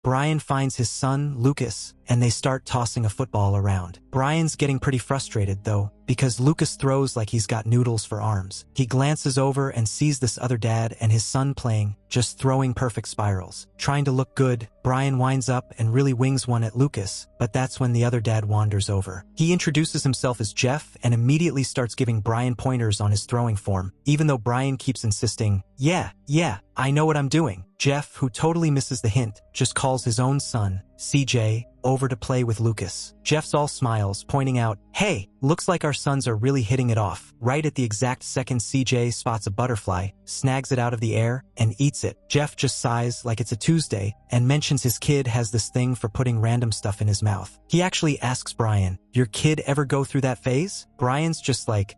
Brian finds his son, Lucas, and they start tossing a football around. Brian's getting pretty frustrated, though, because Lucas throws like he's got noodles for arms. He glances over and sees this other dad and his son playing, just throwing perfect spirals. Trying to look good, Brian winds up and really wings one at Lucas, but that's when the other dad wanders over. He introduces himself as Jeff and immediately starts giving Brian pointers on his throwing form, even though Brian keeps insisting, yeah, I know what I'm doing. Jeff, who totally misses the hint, just calls his own son, CJ, over to play with Lucas. Jeff's all smiles, pointing out, hey, looks like our sons are really hitting it off. Right at the exact second CJ spots a butterfly, snags it out of the air, and eats it. Jeff just sighs like it's a Tuesday, and mentions his kid has this thing for putting random stuff in his mouth. He actually asks Brian, your kid ever go through that phase? Brian's just like,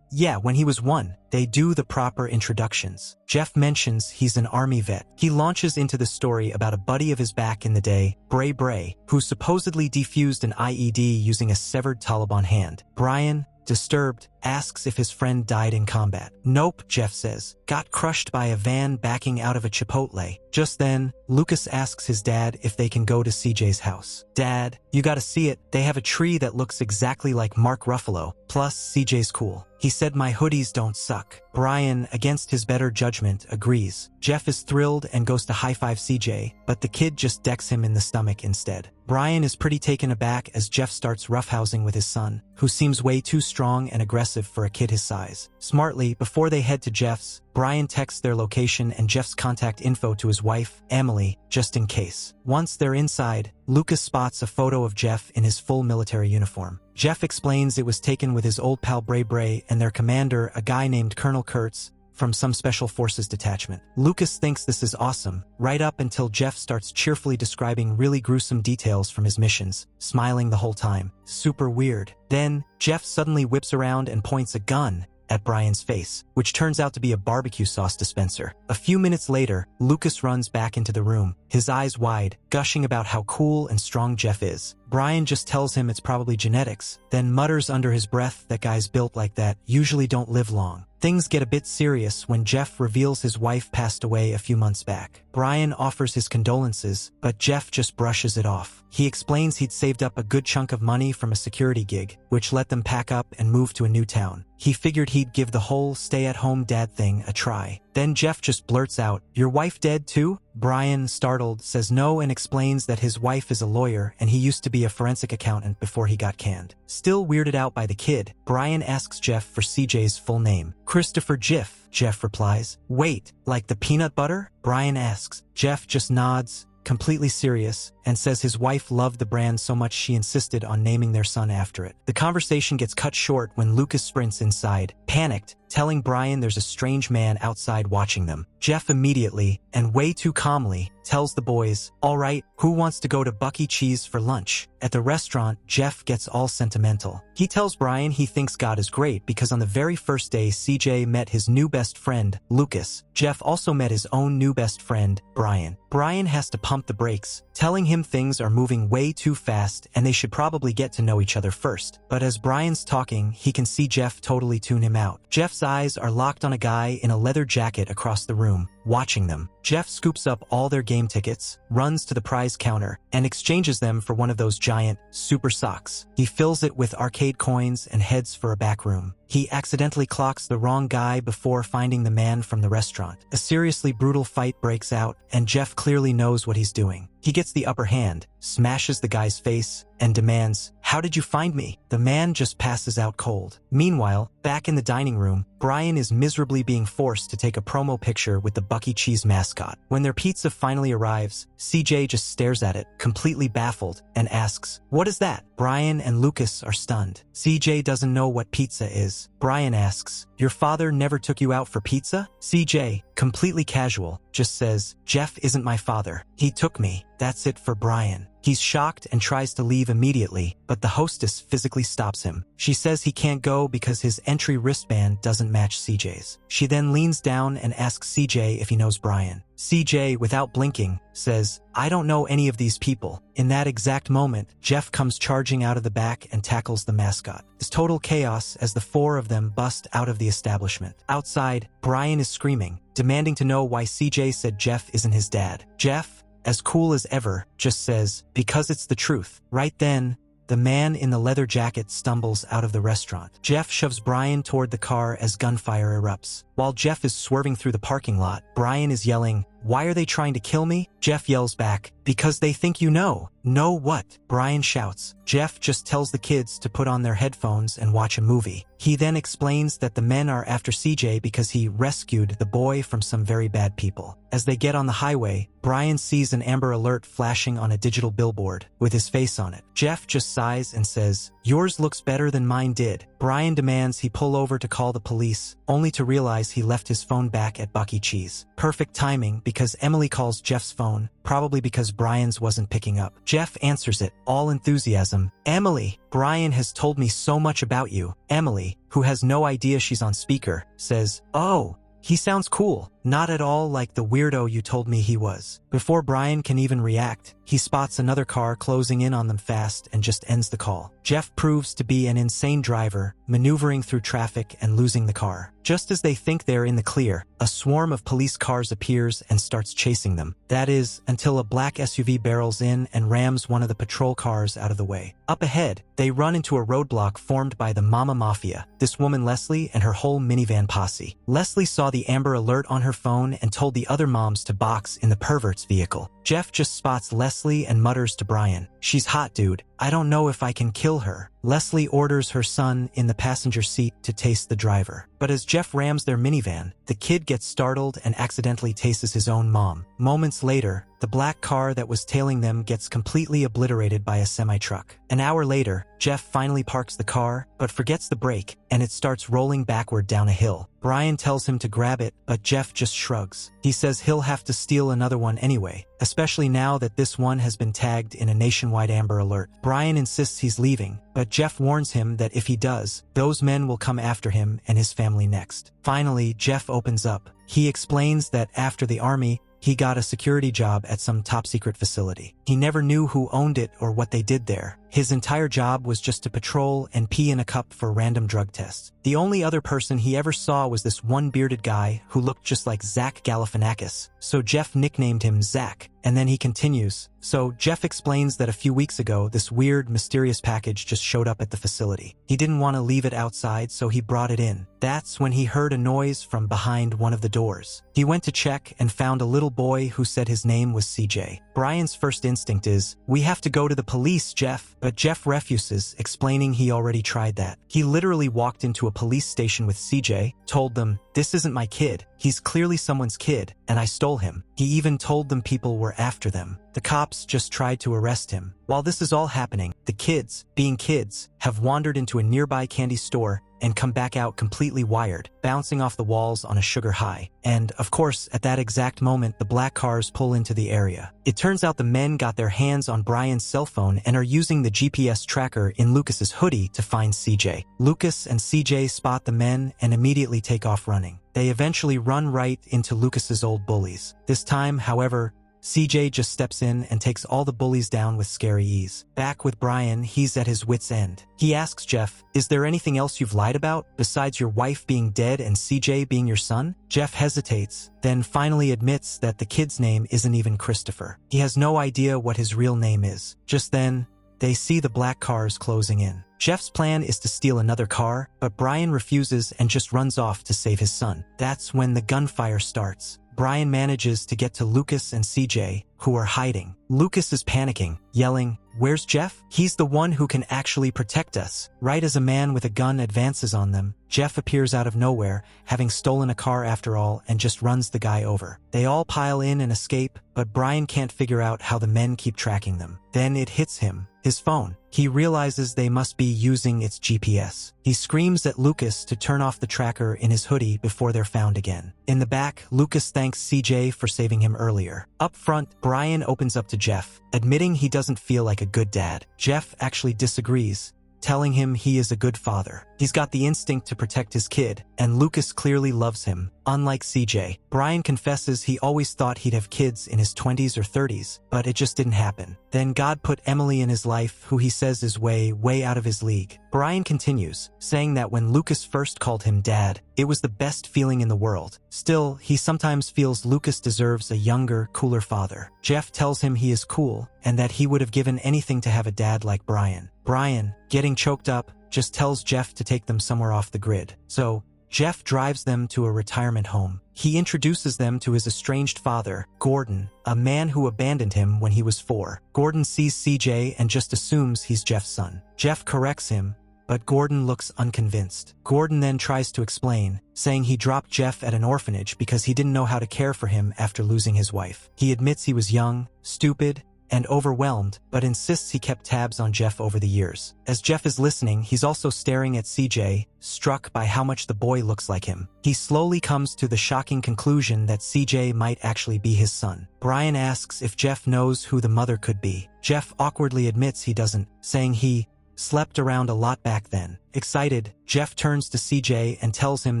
yeah, when he was 1. They do the proper introductions. Jeff mentions he's an army vet. He launches into the story about a buddy of his back in the day, Bray, who supposedly defused an IED using a severed Taliban hand. Brian, disturbed, asks if his friend died in combat. Nope, Jeff says. Got crushed by a van backing out of a Chipotle. Just then, Lucas asks his dad if they can go to CJ's house. Dad, you gotta see it. They have a tree that looks exactly like Mark Ruffalo. Plus, CJ's cool. He said my hoodies don't suck. Brian, against his better judgment, agrees. Jeff is thrilled and goes to high-five CJ, but the kid just decks him in the stomach instead. Brian is pretty taken aback as Jeff starts roughhousing with his son, who seems way too strong and aggressive for a kid his size. Smartly, before they head to Jeff's, Brian texts their location and Jeff's contact info to his wife, Emily, just in case. Once they're inside, Lucas spots a photo of Jeff in his full military uniform. Jeff explains it was taken with his old pal Bray and their commander, a guy named Colonel Kurtz, from some special forces detachment. Lucas thinks this is awesome, right up until Jeff starts cheerfully describing really gruesome details from his missions, smiling the whole time. Super weird. Then, Jeff suddenly whips around and points a gun at Brian's face, which turns out to be a barbecue sauce dispenser. A few minutes later, Lucas runs back into the room, his eyes wide, gushing about how cool and strong Jeff is. Brian just tells him it's probably genetics, then mutters under his breath that guys built like that usually don't live long. Things get a bit serious when Jeff reveals his wife passed away a few months back. Brian offers his condolences, but Jeff just brushes it off. He explains he'd saved up a good chunk of money from a security gig, which let them pack up and move to a new town. He figured he'd give the whole stay-at-home dad thing a try. Then Jeff just blurts out, "Your wife dead too?" Brian, startled, says no and explains that his wife is a lawyer and he used to be a forensic accountant before he got canned. Still weirded out by the kid, Brian asks Jeff for CJ's full name. "Christopher Jiff," Jeff replies. "Wait, like the peanut butter?" Brian asks. Jeff just nods, completely serious, and says his wife loved the brand so much she insisted on naming their son after it. The conversation gets cut short when Lucas sprints inside, panicked, telling Brian there's a strange man outside watching them. Jeff immediately, and way too calmly, tells the boys, "All right, who wants to go to Buc-ee Cheese for lunch?" At the restaurant, Jeff gets all sentimental. He tells Brian he thinks God is great because on the very first day CJ met his new best friend, Lucas. Jeff also met his own new best friend, Brian. Brian has to pump the brakes, telling him things are moving way too fast and they should probably get to know each other first. But as Brian's talking, he can see Jeff totally tune him out. Jeff's eyes are locked on a guy in a leather jacket across the room, watching them. Jeff scoops up all their game tickets, runs to the prize counter, and exchanges them for one of those giant, super socks. He fills it with arcade coins and heads for a back room. He accidentally clocks the wrong guy before finding the man from the restaurant. A seriously brutal fight breaks out, and Jeff clearly knows what he's doing. He gets the upper hand, smashes the guy's face, and demands, "How did you find me?" The man just passes out cold. Meanwhile, back in the dining room, Brian is miserably being forced to take a promo picture with the Buc-ee Cheese mascot. When their pizza finally arrives, CJ just stares at it, completely baffled, and asks, "What is that?" Brian and Lucas are stunned. CJ doesn't know what pizza is. Brian asks, "Your father never took you out for pizza?" CJ, completely casual, just says, "Jeff isn't my father. He took me." That's it for Brian. He's shocked and tries to leave immediately, but the hostess physically stops him. She says he can't go because his entry wristband doesn't match CJ's. She then leans down and asks CJ if he knows Brian. CJ, without blinking, says, "I don't know any of these people." In that exact moment, Jeff comes charging out of the back and tackles the mascot. It's total chaos as the four of them bust out of the establishment. Outside, Brian is screaming, demanding to know why CJ said Jeff isn't his dad. Jeff, as cool as ever, just says, "Because it's the truth." Right then, the man in the leather jacket stumbles out of the restaurant. Jeff shoves Brian toward the car as gunfire erupts. While Jeff is swerving through the parking lot, Brian is yelling, "Why are they trying to kill me?" Jeff yells back, "Because they think you know." "Know what?" Brian shouts. Jeff just tells the kids to put on their headphones and watch a movie. He then explains that the men are after CJ because he rescued the boy from some very bad people. As they get on the highway, Brian sees an Amber Alert flashing on a digital billboard with his face on it. Jeff just sighs and says, "Yours looks better than mine did." Brian demands he pull over to call the police, only to realize he left his phone back at Buck E. Cheese. Perfect timing because Emily calls Jeff's phone, probably because Brian's wasn't picking up. Jeff answers it, all enthusiasm. "Emily, Brian has told me so much about you." Emily, who has no idea she's on speaker, says, "Oh, he sounds cool. Not at all like the weirdo you told me he was." Before Brian can even react, he spots another car closing in on them fast and just ends the call. Jeff proves to be an insane driver, maneuvering through traffic and losing the car. Just as they think they're in the clear, a swarm of police cars appears and starts chasing them. That is, until a black SUV barrels in and rams one of the patrol cars out of the way. Up ahead, they run into a roadblock formed by the Mama Mafia, this woman Leslie and her whole minivan posse. Leslie saw the Amber Alert on her phone and told the other moms to box in the pervert's vehicle. Jeff just spots Leslie and mutters to Brian, "She's hot, dude. I don't know if I can kill her." Leslie orders her son in the passenger seat to taste the driver. But as Jeff rams their minivan, the kid gets startled and accidentally tastes his own mom. Moments later, the black car that was tailing them gets completely obliterated by a semi-truck. An hour later, Jeff finally parks the car, but forgets the brake, and it starts rolling backward down a hill. Brian tells him to grab it, but Jeff just shrugs. He says he'll have to steal another one anyway, especially now that this one has been tagged in a nationwide Amber Alert. Brian insists he's leaving, but Jeff warns him that if he does, those men will come after him and his family next. Finally, Jeff opens up. He explains that after the army, he got a security job at some top-secret facility. He never knew who owned it or what they did there. His entire job was just to patrol and pee in a cup for random drug tests. The only other person he ever saw was this one bearded guy who looked just like Zach Galifianakis, so Jeff nicknamed him Zach. And then he continues. So Jeff explains that a few weeks ago, this weird, mysterious package just showed up at the facility. He didn't want to leave it outside, so he brought it in. That's when he heard a noise from behind one of the doors. He went to check and found a little boy who said his name was CJ. Brian's first instinct is, "We have to go to the police, Jeff." But Jeff refuses, explaining he already tried that. He literally walked into a police station with CJ, told them, "This isn't my kid. He's clearly someone's kid, and I stole him." He even told them people were after them. The cops just tried to arrest him. While this is all happening, the kids, being kids, have wandered into a nearby candy store and come back out completely wired, bouncing off the walls on a sugar high. And, of course, at that exact moment, the black cars pull into the area. It turns out the men got their hands on Brian's cell phone and are using the GPS tracker in Lucas's hoodie to find CJ. Lucas and CJ spot the men and immediately take off running. They eventually run right into Lucas's old bullies. This time, however, CJ just steps in and takes all the bullies down with scary ease. Back with Brian, he's at his wit's end. He asks Jeff, "Is there anything else you've lied about, besides your wife being dead and CJ being your son?" Jeff hesitates, then finally admits that the kid's name isn't even Christopher. He has no idea what his real name is. Just then, they see the black cars closing in. Jeff's plan is to steal another car, but Brian refuses and just runs off to save his son. That's when the gunfire starts. Brian manages to get to Lucas and CJ, who are hiding. Lucas is panicking, yelling, "Where's Jeff? He's the one who can actually protect us." Right as a man with a gun advances on them, Jeff appears out of nowhere, having stolen a car after all, and just runs the guy over. They all pile in and escape, but Brian can't figure out how the men keep tracking them. Then it hits him. His phone. He realizes they must be using its GPS. He screams at Lucas to turn off the tracker in his hoodie before they're found again. In the back, Lucas thanks CJ for saving him earlier. Up front, Brian opens up to Jeff, admitting he doesn't feel like a good dad. Jeff actually disagrees, telling him he is a good father. He's got the instinct to protect his kid, and Lucas clearly loves him, unlike CJ. Brian confesses he always thought he'd have kids in his 20s or 30s, but it just didn't happen. Then God put Emily in his life, who he says is way out of his league. Brian continues, saying that when Lucas first called him dad, it was the best feeling in the world. Still, he sometimes feels Lucas deserves a younger, cooler father. Jeff tells him he is cool, and that he would have given anything to have a dad like Brian. Brian, getting choked up, just tells Jeff to take them somewhere off the grid. So, Jeff drives them to a retirement home. He introduces them to his estranged father, Gordon, a man who abandoned him when he was 4. Gordon sees CJ and just assumes he's Jeff's son. Jeff corrects him, but Gordon looks unconvinced. Gordon then tries to explain, saying he dropped Jeff at an orphanage because he didn't know how to care for him after losing his wife. He admits he was young, stupid, and overwhelmed, but insists he kept tabs on Jeff over the years. As Jeff is listening, he's also staring at CJ, struck by how much the boy looks like him. He slowly comes to the shocking conclusion that CJ might actually be his son. Brian asks if Jeff knows who the mother could be. Jeff awkwardly admits he doesn't, saying he slept around a lot back then. Excited, Jeff turns to CJ and tells him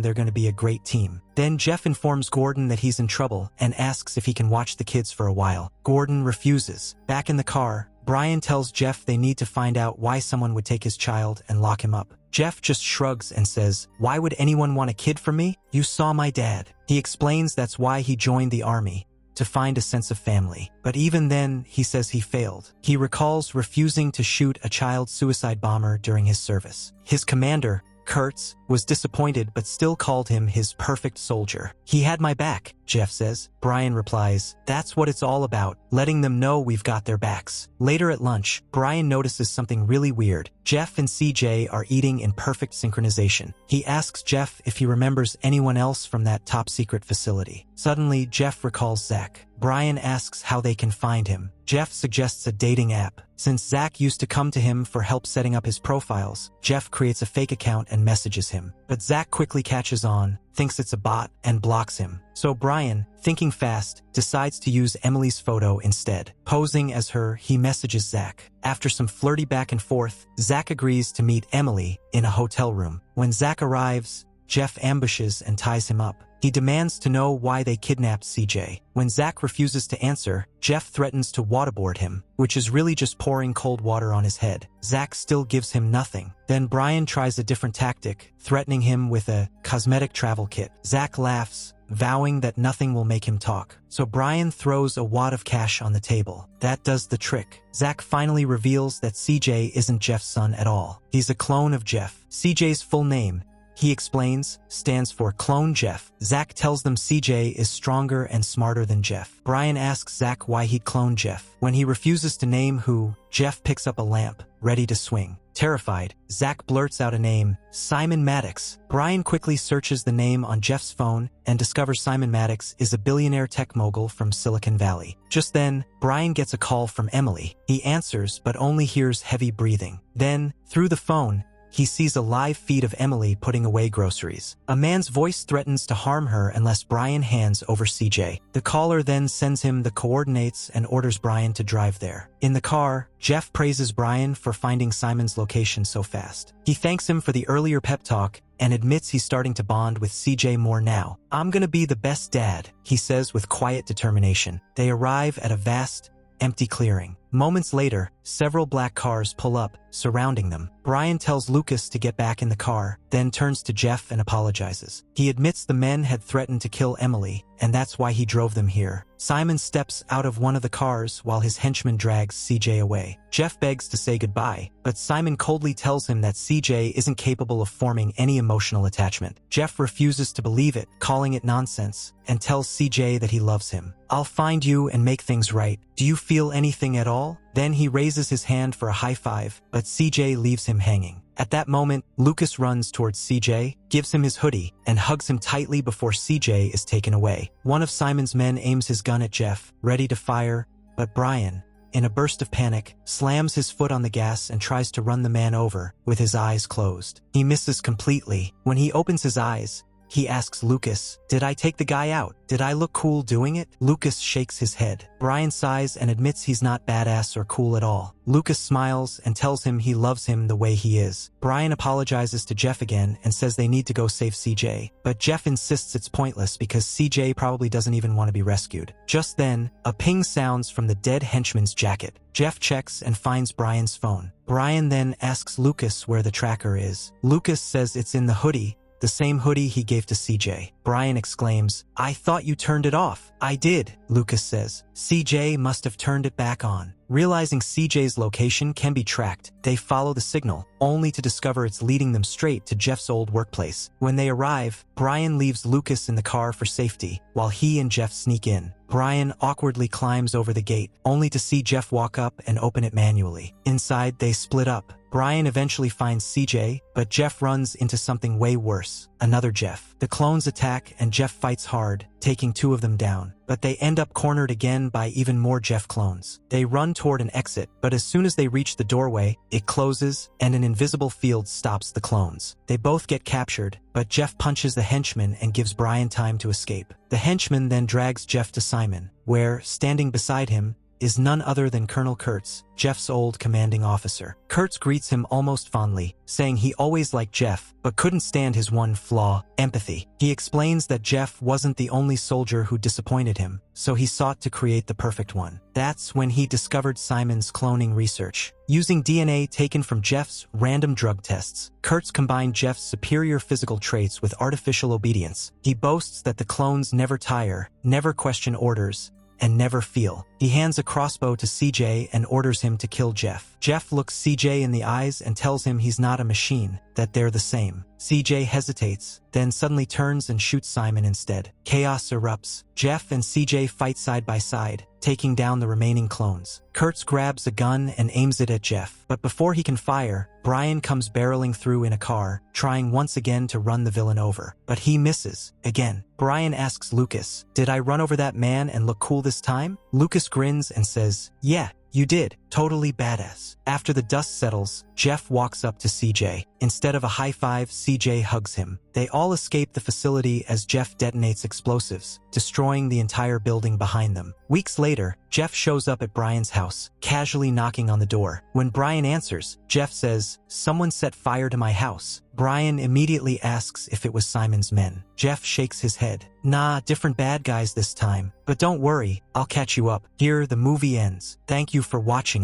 they're going to be a great team. Then Jeff informs Gordon that he's in trouble and asks if he can watch the kids for a while. Gordon refuses. Back in the car, Brian tells Jeff they need to find out why someone would take his child and lock him up. Jeff just shrugs and says, "Why would anyone want a kid from me? You saw my dad." He explains that's why he joined the army, to find a sense of family. But even then, he says he failed. He recalls refusing to shoot a child suicide bomber during his service. His commander, Kurtz, was disappointed but still called him his perfect soldier. "He had my back," Jeff says. Brian replies, "That's what it's all about, letting them know we've got their backs." Later at lunch, Brian notices something really weird. Jeff and CJ are eating in perfect synchronization. He asks Jeff if he remembers anyone else from that top-secret facility. Suddenly, Jeff recalls Zach. Brian asks how they can find him. Jeff suggests a dating app. Since Zach used to come to him for help setting up his profiles, Jeff creates a fake account and messages him. But Zach quickly catches on, thinks it's a bot, and blocks him. So Brian, thinking fast, decides to use Emily's photo instead. Posing as her, he messages Zach. After some flirty back and forth, Zach agrees to meet Emily in a hotel room. When Zach arrives, Jeff ambushes and ties him up. He demands to know why they kidnapped CJ. When Zach refuses to answer, Jeff threatens to waterboard him, which is really just pouring cold water on his head. Zach still gives him nothing. Then Brian tries a different tactic, threatening him with a cosmetic travel kit. Zach laughs, vowing that nothing will make him talk. So Brian throws a wad of cash on the table. That does the trick. Zach finally reveals that CJ isn't Jeff's son at all. He's a clone of Jeff. CJ's full name, he explains, stands for Clone Jeff. Zach tells them CJ is stronger and smarter than Jeff. Brian asks Zach why he'd clone Jeff. When he refuses to name who, Jeff picks up a lamp, ready to swing. Terrified, Zach blurts out a name, Simon Maddox. Brian quickly searches the name on Jeff's phone and discovers Simon Maddox is a billionaire tech mogul from Silicon Valley. Just then, Brian gets a call from Emily. He answers but only hears heavy breathing. Then, through the phone, he sees a live feed of Emily putting away groceries. A man's voice threatens to harm her unless Brian hands over CJ. The caller then sends him the coordinates and orders Brian to drive there. In the car, Jeff praises Brian for finding Simon's location so fast. He thanks him for the earlier pep talk and admits he's starting to bond with CJ more now. "I'm gonna be the best dad," he says with quiet determination. They arrive at a vast, empty clearing. Moments later, several black cars pull up, surrounding them. Brian tells Lucas to get back in the car, then turns to Jeff and apologizes. He admits the men had threatened to kill Emily, and that's why he drove them here. Simon steps out of one of the cars while his henchman drags CJ away. Jeff begs to say goodbye, but Simon coldly tells him that CJ isn't capable of forming any emotional attachment. Jeff refuses to believe it, calling it nonsense, and tells CJ that he loves him. "I'll find you and make things right. Do you feel anything at all?" Then he raises his hand for a high five, but CJ leaves him hanging. At that moment, Lucas runs towards CJ, gives him his hoodie, and hugs him tightly before CJ is taken away. One of Simon's men aims his gun at Jeff, ready to fire, but Brian, in a burst of panic, slams his foot on the gas and tries to run the man over, with his eyes closed. He misses completely. When he opens his eyes, He asks Lucas, "Did I take the guy out? Did I look cool doing it?" Lucas shakes his head. Brian sighs and admits he's not badass or cool at all. Lucas smiles and tells him he loves him the way he is. Brian apologizes to Jeff again and says they need to go save CJ. But Jeff insists it's pointless because CJ probably doesn't even want to be rescued. Just then, a ping sounds from the dead henchman's jacket. Jeff checks and finds Brian's phone. Brian then asks Lucas where the tracker is. Lucas says it's in the hoodie, the same hoodie he gave to CJ. Brian exclaims, "I thought you turned it off." "I did," Lucas says. "CJ must have turned it back on." Realizing CJ's location can be tracked, they follow the signal, only to discover it's leading them straight to Jeff's old workplace. When they arrive, Brian leaves Lucas in the car for safety, while he and Jeff sneak in. Brian awkwardly climbs over the gate, only to see Jeff walk up and open it manually. Inside, they split up. Brian eventually finds CJ, but Jeff runs into something way worse. Another Jeff. The clones attack and Jeff fights hard, taking 2 of them down. But they end up cornered again by even more Jeff clones. They run toward an exit, but as soon as they reach the doorway, it closes and an invisible field stops the clones. They both get captured, but Jeff punches the henchman and gives Brian time to escape. The henchman then drags Jeff to Simon, where, standing beside him, is none other than Colonel Kurtz, Jeff's old commanding officer. Kurtz greets him almost fondly, saying he always liked Jeff, but couldn't stand his one flaw, empathy. He explains that Jeff wasn't the only soldier who disappointed him, so he sought to create the perfect one. That's when he discovered Simon's cloning research. Using DNA taken from Jeff's random drug tests, Kurtz combined Jeff's superior physical traits with artificial obedience. He boasts that the clones never tire, never question orders, and never feel. He hands a crossbow to CJ and orders him to kill Jeff. Jeff looks CJ in the eyes and tells him he's not a machine, that they're the same. CJ hesitates, then suddenly turns and shoots Simon instead. Chaos erupts. Jeff and CJ fight side by side, taking down the remaining clones. Kurtz grabs a gun and aims it at Jeff. But before he can fire, Brian comes barreling through in a car, trying once again to run the villain over. But he misses, again. Brian asks Lucas, "Did I run over that man and look cool this time?" Lucas grins and says, "Yeah, you did. Totally badass." After the dust settles, Jeff walks up to CJ. Instead of a high five, CJ hugs him. They all escape the facility as Jeff detonates explosives, destroying the entire building behind them. Weeks later, Jeff shows up at Brian's house, casually knocking on the door. When Brian answers, Jeff says, "Someone set fire to my house." Brian immediately asks if it was Simon's men. Jeff shakes his head. "Nah, different bad guys this time. But don't worry, I'll catch you up." Here, the movie ends. Thank you for watching.